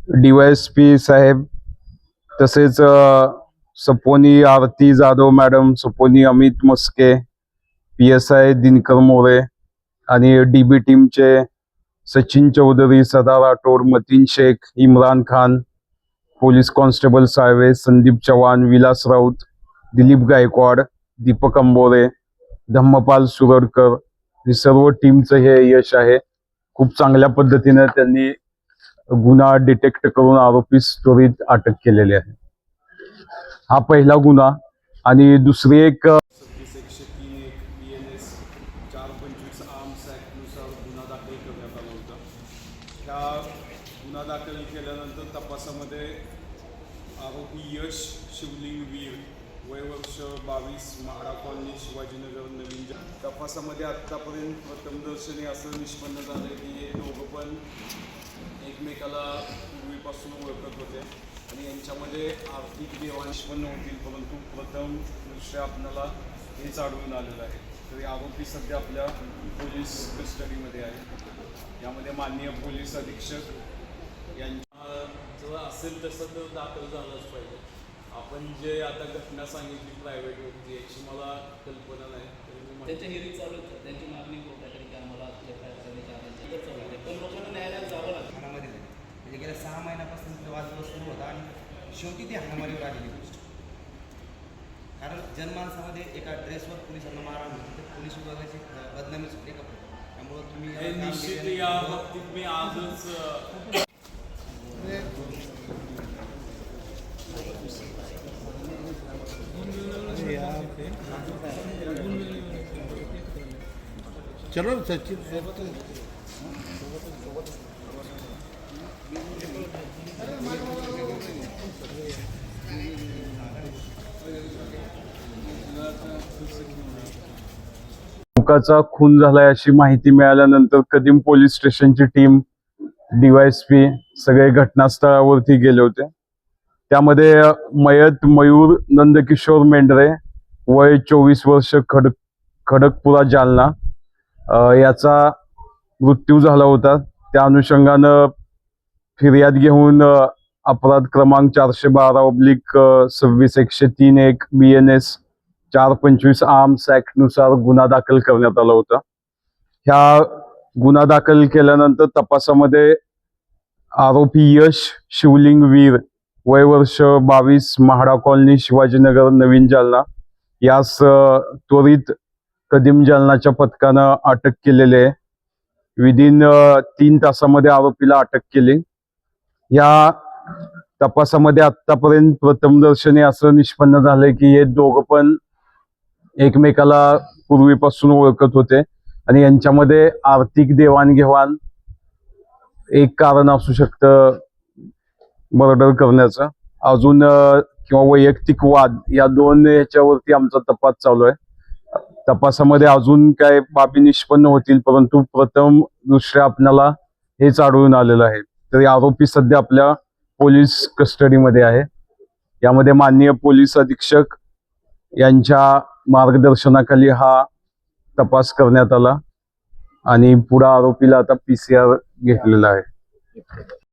DYSP साहेब, तसेच सपोनी आरती Jadhav madam, सपोनी Amit Maske, PSI Dinkar More आणि DB टीमचे सचिन चौधरी, सदा राठोड, मतीन शेख, इम्रान खान, पोलीस कॉन्स्टेबल साळवे, संदीप चव्हाण, विलास राऊत, दिलीप गायकवाड, दीपक अंबोरे, धम्मपाल सुरडकर, हे सर्व टीमचं हे यश आहे। खूप चांगल्या पद्धतीने त्यांनी गुन्हा डिटेक्ट करून आरोपी त्वरित अटक केलेले आहे। हा पहिला गुन्हा। आणि दुसरी एक 26/103 BNS 425 आर्म्स ॲक्टनुसार गुन्हा दाखल करण्यात आला होता। ह्या गुन्हा दाखल केल्यानंतर तपासामध्ये आरोपी यश शिवलिंग वीर, वय वर्ष 22, म्हाडा कॉलनी, शिवाजीनगर, नवीन तपासामध्ये आत्तापर्यंत प्रथमदर्शनी असं निष्पन्न झालं की हे दोघं पण एकमेकाला पूर्वीपासून ओळखत होते आणि यांच्यामध्ये आर्थिक देवाण निष्पन्न होतील, परंतु प्रथम दृष्ट्या आपल्याला हेच आढळून आलेलं आहे। तरी आरोपी सध्या आपल्या पोलीस कस्टडीमध्ये आहे। यामध्ये माननीय पोलीस अधीक्षक यांच्या जर असेल तसं तर दाखल झालंच पाहिजे। आपण जे आता घटना सांगितली प्रायव्हेट होती याची मला कल्पना नाही, त्यांच्या हेरी चालू होतं, त्यांची मागणी कोर्टाकडे की आम्हाला पण लोकांना न्यायालयात जावं लागतं। हाणामारी झाली म्हणजे गेल्या 6 महिन्यापासून वादविवाद सुरू होता आणि शेवटी ती हाणामारीवर आलेली गोष्ट। कारण जनमानसामध्ये एका ड्रेसवर पोलिसांना मारहाण होती, तर पोलीस विभागाची बदनामी सुटली का? त्यामुळं तुम्ही निश्चित या बाबतीत मी आजच चलो सचिन युवकाचा खून झालाय अशी माहिती मिळाल्यानंतर कदीम पोलीस स्टेशनची टीम, DYSP सगळे घटनास्थळावरती गेले होते। त्यामध्ये मयत मयूर नंदकिशोर मेंढरे, वय 24 वर्ष, खडकपुरा, जालना, याचा मृत्यू झाला होता। त्या अनुषंगानं फिर्याद घेऊन अपराध क्रमांक 412/26/103 BNS 425 आर्म्स ॲक्टनुसार गुन्हा दाखल करण्यात आला होता। ह्या गुन्हा दाखल केल्यानंतर तपासामध्ये आरोपी यश शिवलिंग वीर, वय वर्ष 22, म्हाडा कॉलनी, शिवाजीनगर, नवीन जालना, यास त्वरित कदीम जालनाच्या पथकानं अटक केलेली आहे। विदिन 3 तासामध्ये आरोपीला अटक केली। या तपासामध्ये आतापर्यंत प्रथमदर्शनी असं निष्पन्न झालंय की हे दोघं पण एकमेकाला पूर्वीपासून ओळखत होते आणि यांच्यामध्ये आर्थिक देवाणघेवाण एक कारण असू शकतं मर्डर करण्याचं, अजून किंवा वैयक्तिक वाद, या दोन याच्यावरती आमचा तपास चालू आहे। तपासामध्ये अजून काय बाबी निष्पन्न होतील, परंतु प्रथम दृष्ट्या आपल्याला हेच आढळून आलेलं आहे। तरी आरोपी सध्या आपल्या पोलीस कस्टडीमध्ये आहे। यामध्ये माननीय पोलीस अधीक्षक यांच्या मार्गदर्शनाखाली हा तपास करण्यात आला आणि पुढे आरोपीला आता PCR घेतलेला आहे।